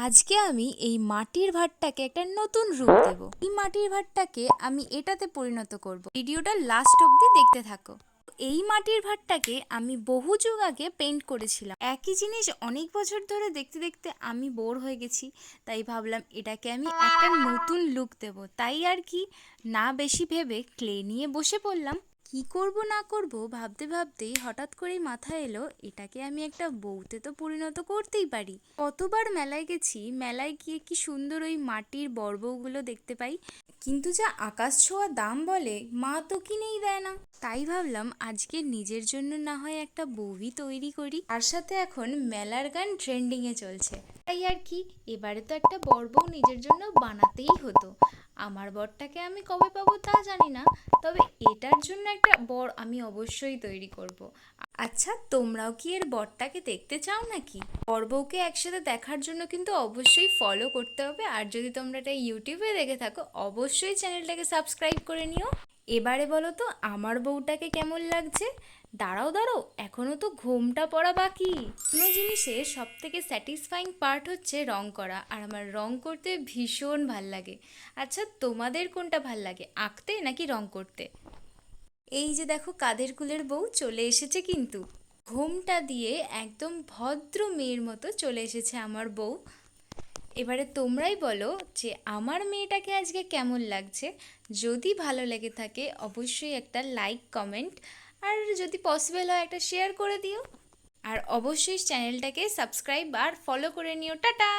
আজকে আমি এই মাটির ভাঁড়টাকে একটা নতুন রূপ দেব। এই মাটির ভাঁড়টাকে আমি এটাতে পরিণত করব। ভিডিওটা লাস্ট অবধি দেখতে থাকো। এই মাটির ভাঁড়টাকে আমি বহু যুগ আগে পেইন্ট করেছিলাম। একই জিনিস অনেক বছর ধরে দেখতে দেখতে আমি বোর হয়ে গেছি, তাই ভাবলাম এটাকে আমি একটা নতুন লুক দেব। তাই আর কি, না বেশি ভেবে ক্লে নিয়ে বসে পড়লাম। কি করব না করব ভাবতে ভাবতেই হঠাৎ করেই মাথায় এলো এটাকে আমি একটা বউতে তো পরিণত করতেই পারি। কতবার মেলায় গেছি, মেলায় গিয়ে কি সুন্দর ওই মাটির বড় বউগুলো দেখতে পাই, কিন্তু যা আকাশ ছোঁয়া দাম বলে মা তো কিনেই দেয় না। তাই ভাবলাম আজকে নিজের জন্য না হয় একটা বউই তৈরি করি। তার সাথে এখন মেলার গান ট্রেন্ডিংয়ে চলছে, তাই আর কি এবারে তো একটা বড় বউ নিজের জন্য বানাতেই হতো। আমার বরটাকে আমি কবে পাবো তা জানি না, তবে এটার জন্য একটা বর আমি অবশ্যই তৈরি করব। আচ্ছা, তোমরাও কি এর বরটাকে দেখতে চাও নাকি? বর বউকে একসাথে দেখার জন্য কিন্তু অবশ্যই ফলো করতে হবে, আর যদি তোমরা এটা ইউটিউবে দেখে থাকো অবশ্যই চ্যানেলটাকে সাবস্ক্রাইব করে নিও। এবারে বলো তো আমার বউটাকে কেমন লাগছে? দাঁড়াও দাঁড়াও, এখনো তো ঘোমটা পড়া বাকি। কোনো জিনিসের সব থেকে স্যাটিসফাইং পার্ট হচ্ছে রং করা, আর আমার রং করতে ভীষণ ভাল লাগে। আচ্ছা, তোমাদের কোনটা ভাল লাগে, আঁকতে নাকি রং করতে? এই যে দেখো কাদের কুলের বউ চলে এসেছে, কিন্তু ঘোমটা দিয়ে একদম ভদ্র মেয়ের মতো চলে এসেছে আমার বউ। এবারে তোমরাই বলো যে আমার মেয়েটাকে আজকে কেমন লাগছে। যদি ভালো লেগে থাকে অবশ্যই একটা লাইক কমেন্ট, আর যদি পসিবল হয় একটা শেয়ার করে দিও। আর অবশ্যই চ্যানেলটাকে সাবস্ক্রাইব আর ফলো করে নিও। টাটা।